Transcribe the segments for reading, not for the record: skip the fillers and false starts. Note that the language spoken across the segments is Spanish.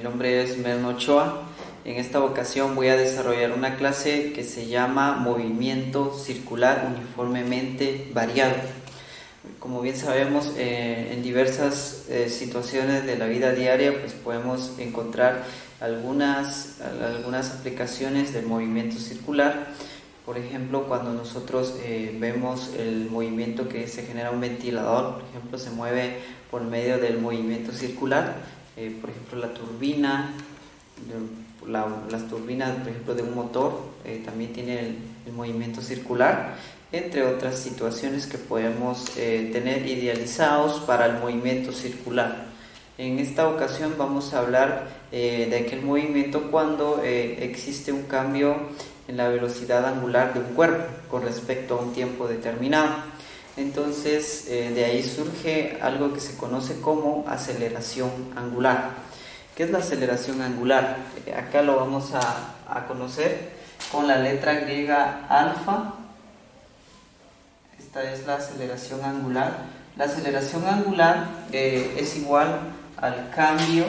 Mi nombre es Merno Ochoa. En esta ocasión voy a desarrollar una clase que se llama Movimiento Circular Uniformemente Variado. Como bien sabemos, en diversas situaciones de la vida diaria pues podemos encontrar algunas aplicaciones del movimiento circular. Por ejemplo, cuando nosotros vemos el movimiento que se genera un ventilador, por ejemplo, se mueve por medio del movimiento circular. Por ejemplo, la turbina, las turbinas, por ejemplo, de un motor también tiene el movimiento circular, entre otras situaciones que podemos tener idealizados para el movimiento circular. En esta ocasión vamos a hablar de aquel movimiento cuando existe un cambio en la velocidad angular de un cuerpo con respecto a un tiempo determinado. Entonces, de ahí surge algo que se conoce como aceleración angular. ¿Qué es la aceleración angular? Acá lo vamos a conocer con la letra griega alfa. Esta es la aceleración angular. La aceleración angular es igual al cambio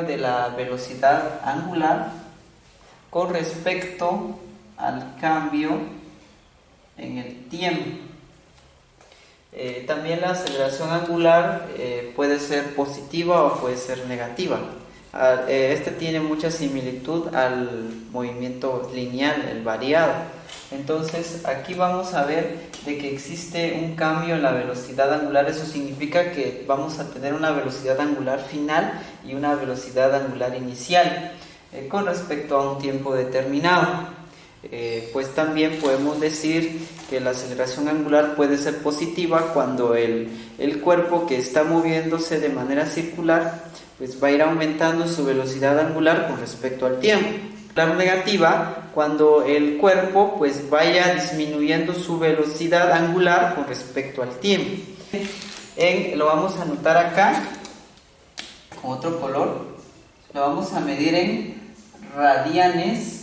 de la velocidad angular con respecto al cambio en el tiempo. También la aceleración angular puede ser positiva o puede ser negativa. Este tiene mucha similitud al movimiento lineal, el variado. Entonces aquí vamos a ver de que existe un cambio en la velocidad angular. Eso significa que vamos a tener una velocidad angular final y una velocidad angular inicial con respecto a un tiempo determinado. Pues también podemos decir que la aceleración angular puede ser positiva cuando el cuerpo que está moviéndose de manera circular pues va a ir aumentando su velocidad angular con respecto al tiempo. La negativa cuando el cuerpo pues vaya disminuyendo su velocidad angular con respecto al tiempo. Lo vamos a anotar acá con otro color. Lo vamos a medir en radianes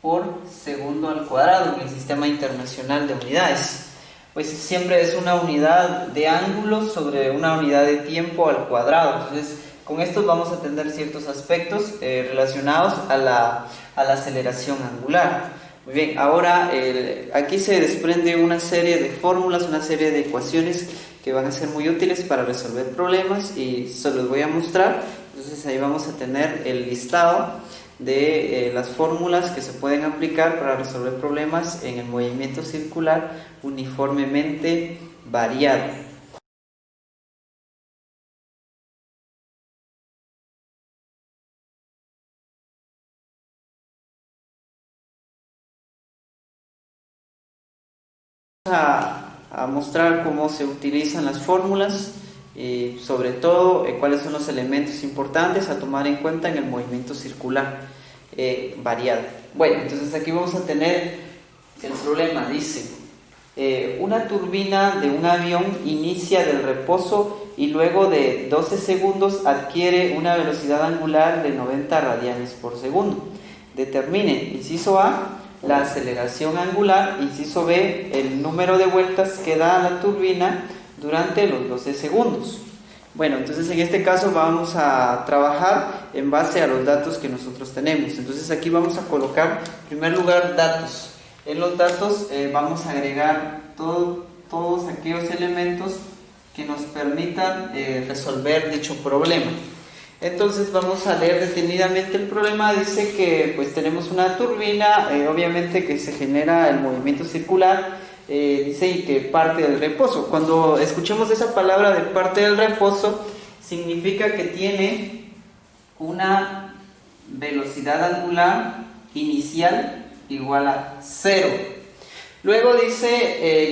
por segundo al cuadrado en el Sistema Internacional de Unidades. Pues siempre es una unidad de ángulo sobre una unidad de tiempo al cuadrado. Entonces, con esto vamos a tener ciertos aspectos relacionados a la aceleración angular. Muy bien, ahora aquí se desprende una serie de fórmulas, una serie de ecuaciones que van a ser muy útiles para resolver problemas y se los voy a mostrar. Entonces ahí vamos a tener el listado de las fórmulas que se pueden aplicar para resolver problemas en el movimiento circular uniformemente variado. A mostrar cómo se utilizan las fórmulas y sobre todo cuáles son los elementos importantes a tomar en cuenta en el movimiento circular variado. Bueno, entonces aquí vamos a tener el problema. Dice, una turbina de un avión inicia del reposo y luego de 12 segundos adquiere una velocidad angular de 90 radianes por segundo. Determine, inciso A, la aceleración angular, inciso B, el número de vueltas que da la turbina durante los 12 segundos. Bueno, entonces en este caso vamos a trabajar en base a los datos que nosotros tenemos. Entonces aquí vamos a colocar en primer lugar datos. En los datos vamos a agregar todos aquellos elementos que nos permitan resolver dicho problema. Entonces vamos a leer detenidamente el problema. Dice que pues tenemos una turbina, obviamente que se genera el movimiento circular, dice y que parte del reposo. Cuando escuchemos esa palabra de parte del reposo, significa que tiene una velocidad angular inicial igual a 0. Luego dice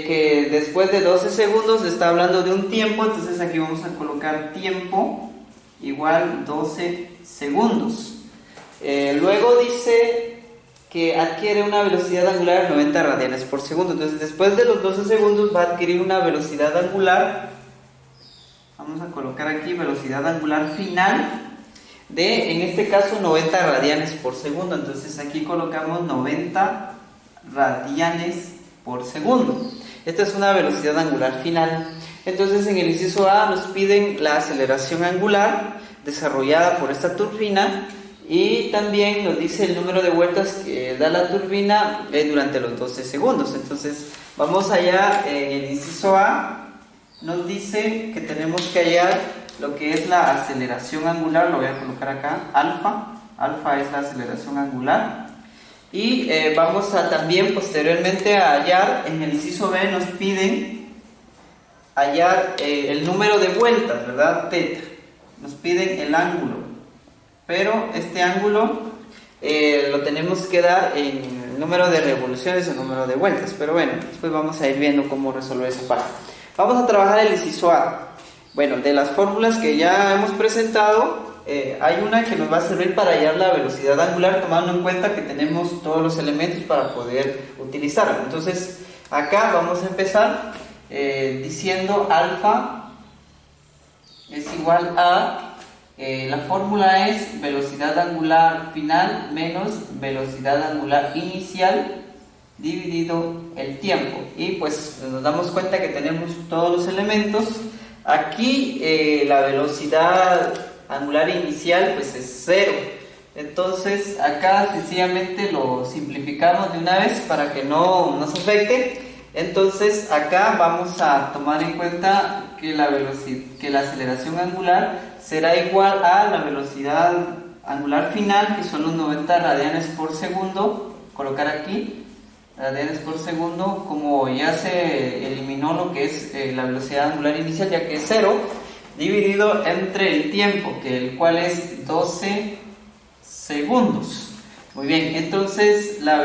que después de 12 segundos está hablando de un tiempo, entonces aquí vamos a colocar tiempo igual 12 segundos. Luego dice que adquiere una velocidad angular de 90 radianes por segundo. Entonces después de los 12 segundos va a adquirir una velocidad angular, vamos a colocar aquí velocidad angular final de, en este caso, 90 radianes por segundo. Entonces aquí colocamos 90 radianes por segundo. Esta es una velocidad angular final. Entonces en el inciso A nos piden la aceleración angular desarrollada por esta turbina y también nos dice el número de vueltas que da la turbina durante los 12 segundos. Entonces vamos allá, en el inciso A nos dice que tenemos que hallar lo que es la aceleración angular, lo voy a colocar acá, alfa es la aceleración angular. Y vamos a también posteriormente a hallar, en el inciso B nos piden hallar el número de vueltas, ¿verdad? Teta. Nos piden el ángulo, pero este ángulo lo tenemos que dar en el número de revoluciones o número de vueltas, pero bueno, después vamos a ir viendo cómo resolver esa parte. Vamos a trabajar el inciso A. Bueno, de las fórmulas que ya hemos presentado, hay una que nos va a servir para hallar la velocidad angular, tomando en cuenta que tenemos todos los elementos para poder utilizarlo. Entonces, acá vamos a empezar diciendo alfa es igual a, la fórmula es velocidad angular final menos velocidad angular inicial dividido el tiempo. Y pues nos damos cuenta que tenemos todos los elementos. Aquí la velocidad angular inicial pues es 0. Entonces acá sencillamente lo simplificamos de una vez para que no nos afecte. Entonces acá vamos a tomar en cuenta que la aceleración angular será igual a la velocidad angular final, que son los 90 radianes por segundo. Colocar aquí radianes por segundo, como ya se eliminó lo que es la velocidad angular inicial, ya que es 0, dividido entre el tiempo, el cual es 12 segundos. Muy bien, entonces la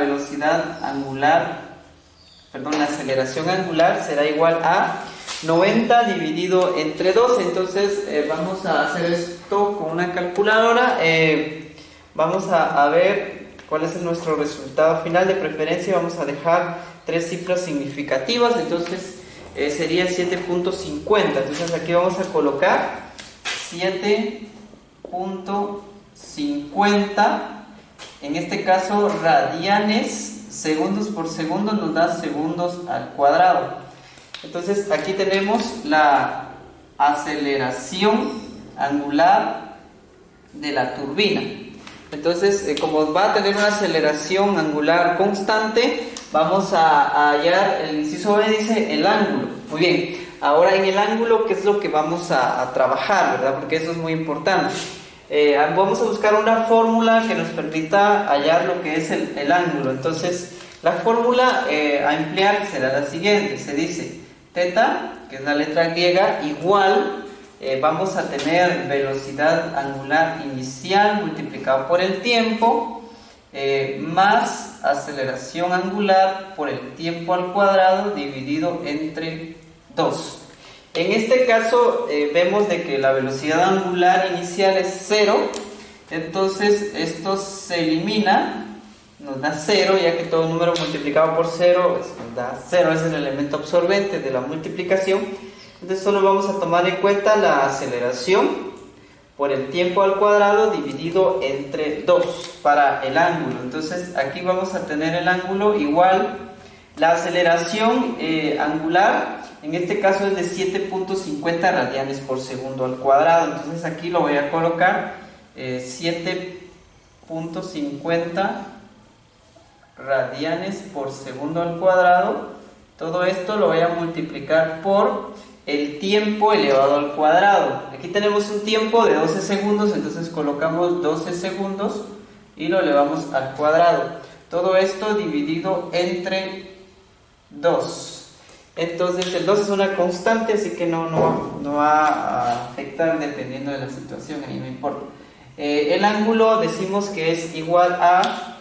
aceleración angular será igual a 90 dividido entre 12. Entonces vamos a hacer esto con una calculadora. Vamos a ver cuál es nuestro resultado final. De preferencia vamos a dejar 3 cifras significativas, entonces sería 7.50. entonces aquí vamos a colocar 7.50, en este caso radianes. Segundos por segundo nos da segundos al cuadrado. Entonces aquí tenemos la aceleración angular de la turbina. Entonces, como va a tener una aceleración angular constante, vamos a hallar, el inciso B dice el ángulo. Muy bien, ahora en el ángulo, ¿qué es lo que vamos a trabajar, verdad? Porque eso es muy importante. Vamos a buscar una fórmula que nos permita hallar lo que es el ángulo. Entonces, la fórmula a emplear será la siguiente. Se dice teta, que es la letra griega, igual... vamos a tener velocidad angular inicial multiplicado por el tiempo más aceleración angular por el tiempo al cuadrado dividido entre 2. En este caso vemos de que la velocidad angular inicial es 0, entonces esto se elimina, nos da 0, ya que todo número multiplicado por 0 nos da 0, es el elemento absorbente de la multiplicación. Entonces solo vamos a tomar en cuenta la aceleración por el tiempo al cuadrado dividido entre 2 para el ángulo. Entonces aquí vamos a tener el ángulo igual, la aceleración angular en este caso es de 7.50 radianes por segundo al cuadrado. Entonces aquí lo voy a colocar 7.50 radianes por segundo al cuadrado. Todo esto lo voy a multiplicar por el tiempo elevado al cuadrado. Aquí tenemos un tiempo de 12 segundos, entonces colocamos 12 segundos y lo elevamos al cuadrado. Todo esto dividido entre 2. Entonces el 2 es una constante, así que no va a afectar dependiendo de la situación, a mí no importa. El ángulo decimos que es igual a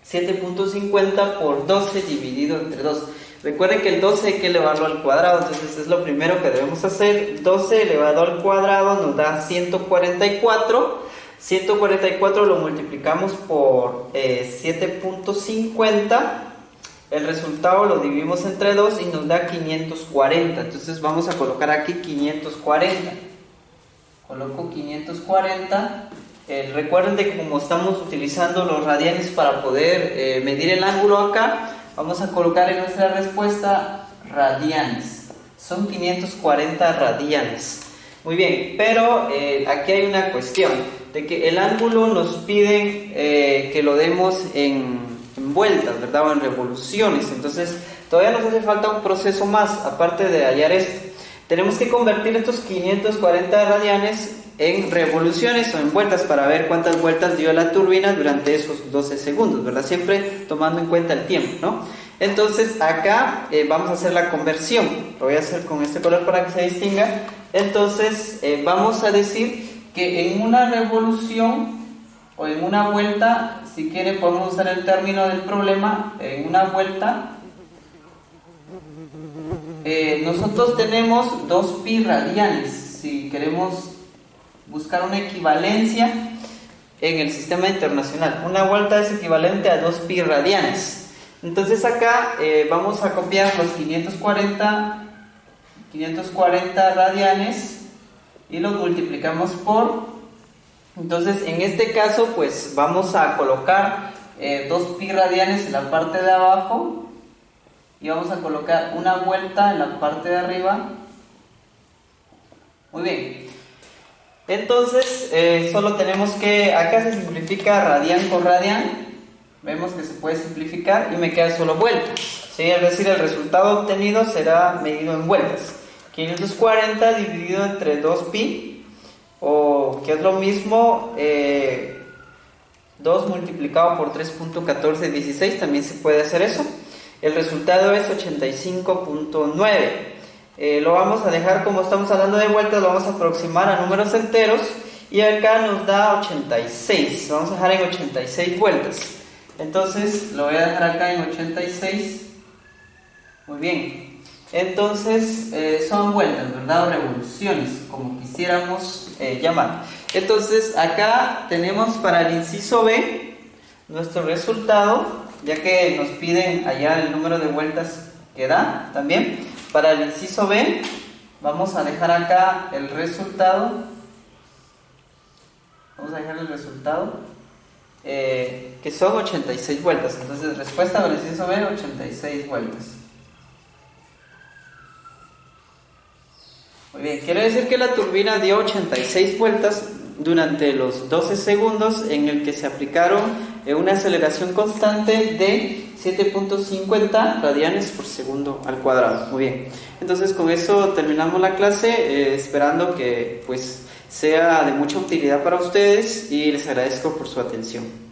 7.50 por 12 dividido entre 2. Recuerden que el 12 hay que elevarlo al cuadrado, entonces es lo primero que debemos hacer. 12 elevado al cuadrado nos da 144. 144 lo multiplicamos por 7.50. El resultado lo dividimos entre 2 y nos da 540. Entonces vamos a colocar aquí 540. Coloco 540. Recuerden que como estamos utilizando los radianes para poder medir el ángulo acá, vamos a colocar en nuestra respuesta radianes. Son 540 radianes. Muy bien, pero aquí hay una cuestión, de que el ángulo nos piden que lo demos en vueltas, ¿verdad? O en revoluciones. Entonces, todavía nos hace falta un proceso más, aparte de hallar esto. Tenemos que convertir estos 540 radianes en revoluciones o en vueltas para ver cuántas vueltas dio la turbina durante esos 12 segundos, ¿verdad? Siempre tomando en cuenta el tiempo, ¿no? Entonces acá vamos a hacer la conversión. Lo voy a hacer con este color para que se distinga. Entonces vamos a decir que en una revolución o en una vuelta, si quiere podemos usar el término del problema, en una vuelta nosotros tenemos 2 pi radianes. Si queremos buscar una equivalencia en el sistema internacional, una vuelta es equivalente a 2 pi radianes. Entonces acá vamos a copiar los 540 radianes y los multiplicamos por. Entonces en este caso pues vamos a colocar 2 pi radianes en la parte de abajo y vamos a colocar una vuelta en la parte de arriba. Muy bien. Entonces solo tenemos que, acá se simplifica radian con radian, vemos que se puede simplificar y me queda solo vueltas, ¿sí? Es decir, el resultado obtenido será medido en vueltas. 540 dividido entre 2 pi, o que es lo mismo, 2 multiplicado por 3.1416, también se puede hacer eso. El resultado es 85.9. Lo vamos a dejar, como estamos hablando de vueltas, lo vamos a aproximar a números enteros y acá nos da 86. Lo vamos a dejar en 86 vueltas. Entonces lo voy a dejar acá en 86. Muy bien. Entonces son vueltas, ¿verdad? O revoluciones, como quisiéramos llamar. Entonces acá tenemos para el inciso B nuestro resultado, ya que nos piden hallar el número de vueltas que da también. Para el inciso B vamos a dejar acá el resultado. Vamos a dejar el resultado que son 86 vueltas. Entonces respuesta del inciso B, 86 vueltas. Muy bien, quiere decir que la turbina dio 86 vueltas durante los 12 segundos en el que se aplicaron una aceleración constante de 7.50 radianes por segundo al cuadrado. Muy bien, entonces con eso terminamos la clase, esperando que pues sea de mucha utilidad para ustedes y les agradezco por su atención.